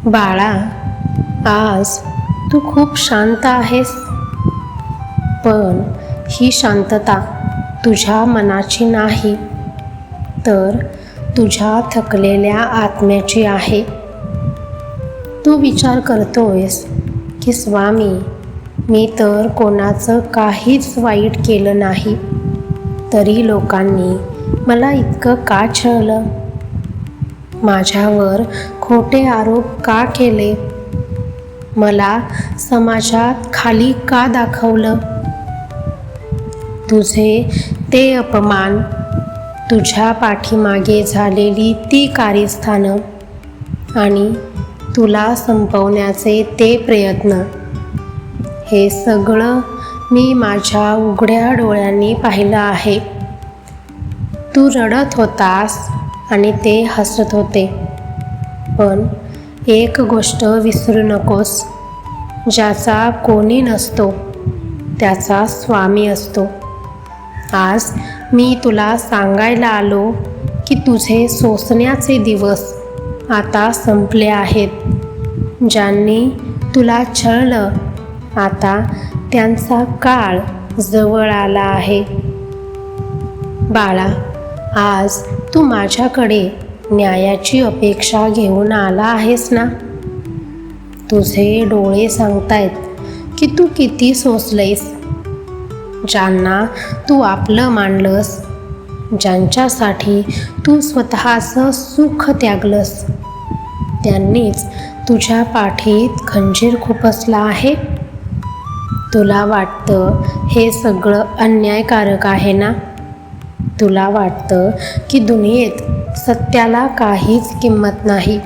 बाळा, आज तू खूप शांत आहेस, पण ही शांतता तुझ्या मनाची नाही, तर तुझ्या थकलेल्या आत्म्याची आहे. तू विचार करतोयस की स्वामी, मी तर कोणाचं काहीच वाईट केलं नाही, तरी लोकांनी मला इतकं का छळलं? माझ्यावर खोटे आरोप का केले? मला समाजात खाली का दाखवलं? तुझे ते अपमान, तुझ्या पाठीमागे झालेली ती कारस्थानं आणि तुला संपवण्याचे ते प्रयत्न, हे सगळं मी माझ्या उघड्या डोळ्यांनी पाहिलं आहे. तू रडत होतास आणि ते हसत होते, पण एक गोष्ट विसरू नकोस, ज्याचा कोणी नसतो त्याचा स्वामी असतो. आज मी तुला सांगायला आलो की तुझे सोसण्याचे दिवस आता संपले आहेत. ज्यांनी तुला छळलं, आता त्यांचा काळ जवळ आला आहे. बाळा, आज तू माझ्याकडे न्यायाची अपेक्षा घेऊन आला आहेस ना? तुझे डोळे सांगतायत की तू किती सोसलेस. ज्यांना तू आपलं मानलंस, ज्यांच्यासाठी तू स्वतःचं सुख त्यागलंस, त्यांनीच तुझ्या पाठीत खंजीर खुपसला आहे. तुला वाटतं हे सगळं अन्यायकारक आहे ना? तुला वाटतं की दुनियेत सत्याला काहीच किंमत नाही.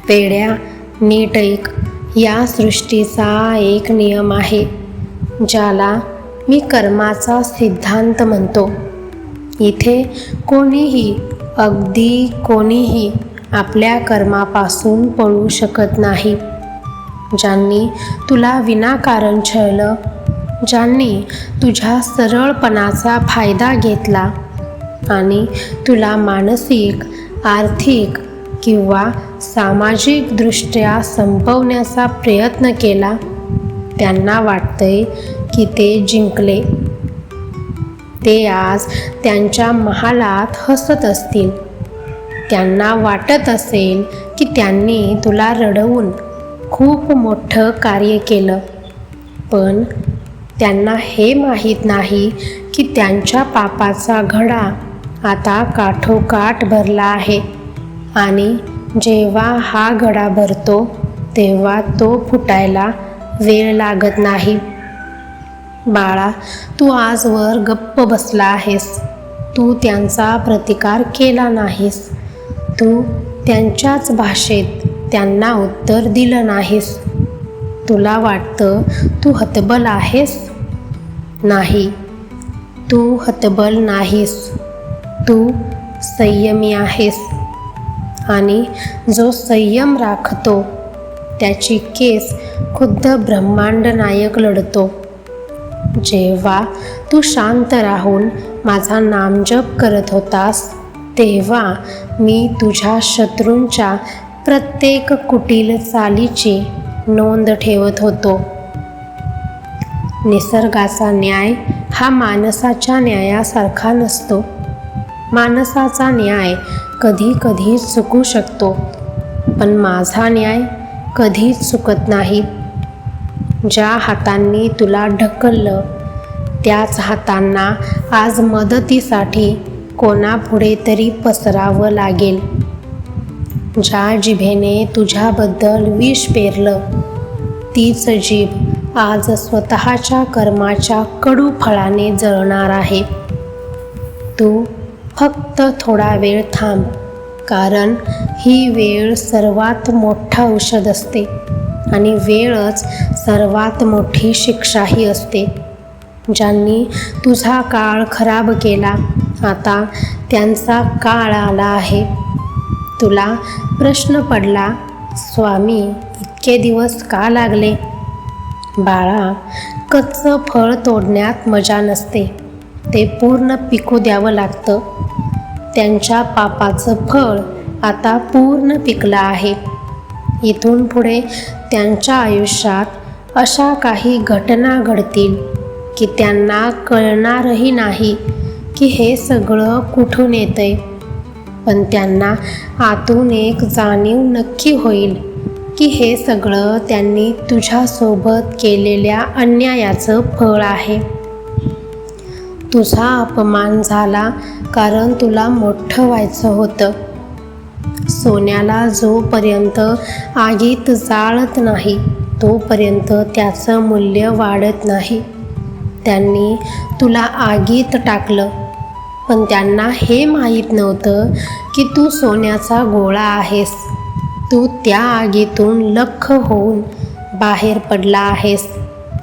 वेड्या, नीट ऐक, या सृष्टीचा एक नियम आहे, ज्याला मी कर्माचा सिद्धांत म्हणतो. इथे कोणीही, अगदी कोणीही आपल्या कर्मापासून पळू शकत नाही. ज्यांनी तुला विनाकारण छळलं, ज्यांनी तुझ्या सरळपणाचा फायदा घेतला आणि तुला मानसिक, आर्थिक किंवा सामाजिकदृष्ट्या संपवण्याचा प्रयत्न केला, त्यांना वाटतंय की ते जिंकले. ते आज त्यांच्या महालात हसत असतील. त्यांना वाटत असेल की त्यांनी तुला रडवून खूप मोठं कार्य केलं, पण त्यांना हे माहीत नाही की त्यांच्या पापाचा घडा आता काठोकाठ भरला आहे आणि जेव्हा हा घडा भरतो तेव्हा तो फुटायला वेळ लागत नाही. बाळा, तू आजवर गप्प बसला आहेस. तू त्यांचा प्रतिकार केला नाहीस. तू त्यांच्याच भाषेत त्यांना उत्तर दिलं नाहीस. तुला वाटतं तू हतबल आहेस? नाही, तू हतबल नाहीस. तू संयमी आहेस आणि जो संयम राखतो त्याची केस खुद्द ब्रह्मांड नायक लढतो. जेव्हा तू शांत राहून माझा नामजप करत होतास, तेव्हा मी तुझ्या शत्रूंच्या प्रत्येक कुटील चालीची नोंद ठेवत होतो. निसर्गाचा न्याय हा माणसाच्या न्यायासारखा नसतो. माणसाचा न्याय कधी कधी चुकू शकतो, पण माझा न्याय कधीच चुकत नाही. ज्या हातांनी तुला ढकललं, त्याच हातांना आज मदतीसाठी कोणापुढे तरी पसरावं लागेल. ज्या जिभेने तुझ्याबद्दल विष पेरलं, तीच जीभ आज स्वतःच्या कर्माच्या कडू फळाने जळणार आहे. तू फक्त थोडा वेळ थांब, कारण ही वेळ सर्वात मोठं औषध असते आणि वेळच सर्वात मोठी शिक्षाही असते. ज्यांनी तुझा काळ खराब केला, आता त्यांचा काळ आला आहे. तुला प्रश्न पडला, स्वामी, इतके दिवस का लागले? बाळा, कच्चं फळ तोडण्यात मजा नसते, ते पूर्ण पिकू द्यावं लागतं. त्यांच्या पापाचं फळ आता पूर्ण पिकलं आहे. इथून पुढे त्यांच्या आयुष्यात अशा काही घटना घडतील की त्यांना कळणारही नाही की हे सगळं कुठून येतंय, पण त्यांना आतून एक जाणीव नक्की होईल की हे सगळं त्यांनी तुझ्यासोबत केलेल्या अन्यायाचं फळ आहे. तुझा अपमान झाला कारण तुला मोठं व्हायचं होतं. सोन्याला जोपर्यंत आगीत जाळत नाही तोपर्यंत त्याचं मूल्य वाढत नाही. त्यांनी तुला आगीत टाकलं, पण त्यांना हे माहीत नव्हतं की तू सोन्याचा गोळा आहेस. तू त्या आगीतून लख्ख होऊन बाहेर पडला आहेस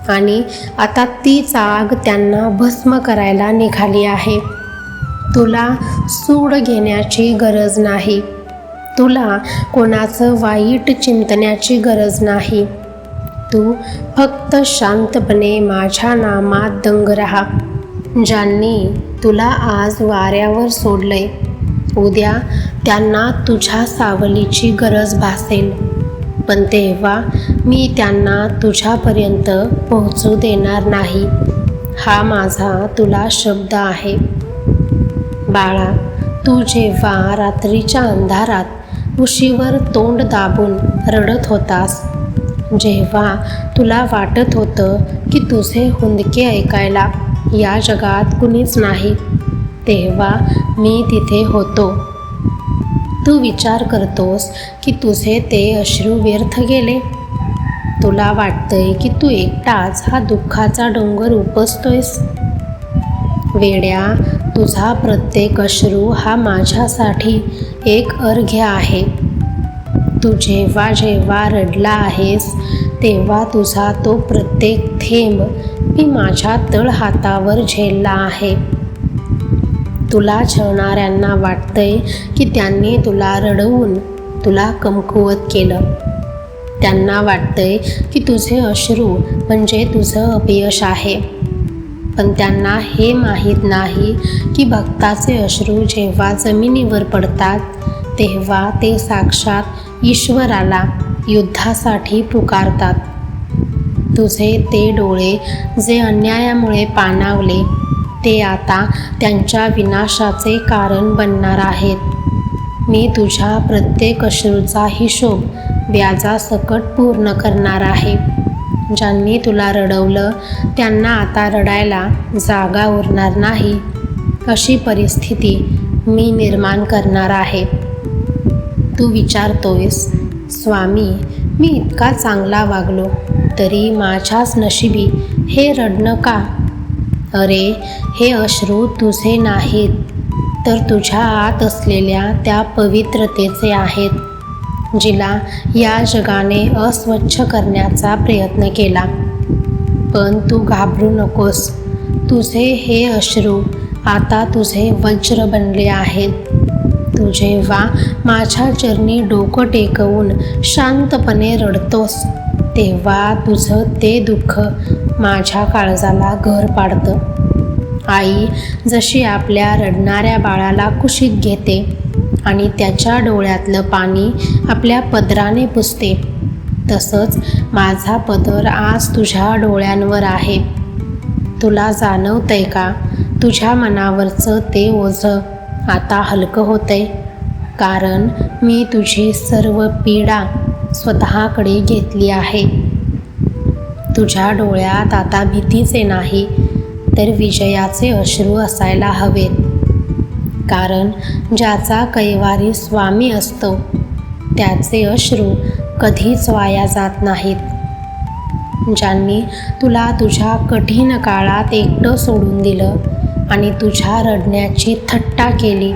आणि आता तीच आग त्यांना भस्म करायला निघाली आहे. तुला सूड घेण्याची गरज नाही. तुला कोणाचं वाईट चिंतण्याची गरज नाही. तू फक्त शांतपणे माझ्या नामात दंग राहा. ज्यांनी तुला आज वाऱ्यावर सोडलंय, उद्या त्यांना तुझ्या सावलीची गरज भासेल, पण तेव्हा मी त्यांना तुझ्यापर्यंत पोहोचू देणार नाही. हा माझा तुला शब्द आहे. बाळा, तू जेव्हा रात्रीच्या अंधारात उशीवर तोंड दाबून रडत होतास, जेव्हा तुला वाटत होतं की तुझे हुंदके ऐकायला या जगात कुणीच नाही, तेव्हा मी तिथे होतो. तू विचार करतोस की तुझे ते अश्रू व्यर्थ गेले. तुला वाटतंय की तू एकटाच हा दुःखाचा डोंगर उपसतोयस. वेड्या, तुझा प्रत्येक अश्रू हा माझ्यासाठी एक अर्घ्य आहे. तू जेव्हा जेव्हा रडला आहेस तेव्हा तुझा तो प्रत्येक थेंब मी माझ्या तळहातावर झेलला आहे. तुला छळणाऱ्यांना वाटतंय की त्यांनी तुला रडवून तुला कमकुवत केलं. त्यांना वाटतंय की तुझे अश्रू म्हणजे तुझं अपयश आहे, पण त्यांना हे माहीत नाही की भक्ताचे अश्रू जेव्हा जमिनीवर पडतात तेव्हा ते साक्षात ईश्वराला युद्धासाठी पुकारतात. तुझे ते डोळे जे अन्यायामुळे पाणावले ते आता त्यांच्या विनाशाचे कारण बनणार आहेत. मी तुझ्या प्रत्येक अश्रूचा हिशोब व्याजासकट पूर्ण करणार आहे. ज्यांनी तुला रडवलं त्यांना आता रडायला जागा उरणार नाही, अशी परिस्थिती मी निर्माण करणार आहे. तू विचारतोयस, स्वामी, मी इतका चांगला वागलो तरी माझ्याच नशिबी हे रडणं का? अरे, हे अश्रू तुझे नाहीत, तर तुझ्या आत असलेल्या त्या पवित्रतेचे आहेत, जिला या जगाने अस्वच्छ करण्याचा प्रयत्न केला. पण तू घाबरू नकोस. तुझे हे अश्रू आता तुझे वज्र बनले आहेत. तू जेव्हा माझ्या चरणी डोकं टेकवून शांतपणे रडतोस तेव्हा तुझं ते दुःख माझ्या काळजाला घर पाडतं. आई जशी आपल्या रडणाऱ्या बाळाला कुशीत घेते आणि त्याच्या डोळ्यातलं पाणी आपल्या पदराने पुसते, तसंच माझा पदर आज तुझ्या डोळ्यांवर आहे. तुला जाणवतंय का तुझ्या मनावरचं ते ओझं आता हलकं होतंय? कारण मी तुझी सर्व पीडा स्वतःकडे घेतली आहे. तुझ्या डोळ्यात आता भीतीचे नाही तर विजयाचे अश्रू असायला हवेत. कारण ज्याचा कैवारी स्वामी असतो त्याचे अश्रू कधीच वाया जात नाहीत. ज्यांनी तुला तुझ्या कठीण काळात एकटं सोडून दिलं आणि तुझ्या रडण्याची थट्टा केली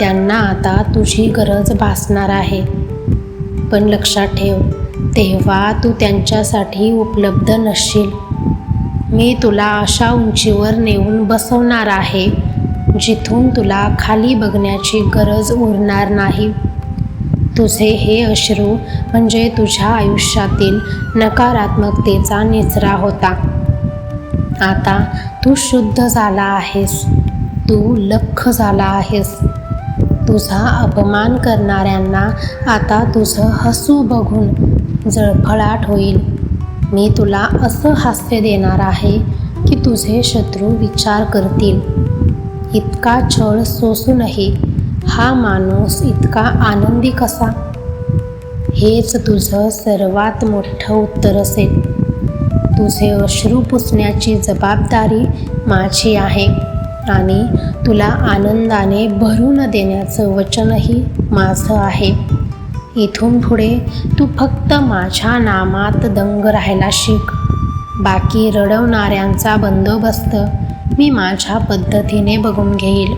त्यांना आता तुझी गरज भासणार आहे. पण लक्षात ठेव, तेव्हा तू त्यांच्यासाठी उपलब्ध नसशील. मी तुला अशा उंचीवर नेऊन बसवणार आहे जिथून तुला खाली बघण्याची गरज उरणार नाही. तुझे हे अश्रू म्हणजे तुझ्या आयुष्यातील नकारात्मकतेचा निचरा होता. आता तू शुद्ध झाला आहेस. तू लख्ख झाला आहेस. तुझा अपमान करणाऱ्यांना आता तुझं हसू बघून जळफळाट होईल. मी तुला असं हास्य देणार आहे की तुझे शत्रू विचार करतील, इतका छळ सोसूनही हा माणूस इतका आनंदी कसा? हेच तुझं सर्वात मोठं उत्तर असेल. तुझे अश्रू पुसण्याची जबाबदारी माझी आहे आणि तुला आनंदाने भरून देण्याचं वचनही माझं आहे. इथून पुढे तू फक्त माझ्या नामात दंग राहायला शिक. बाकी रडवणाऱ्यांचा बंदोबस्त मी माझ्या पद्धतीने बघून घेईल.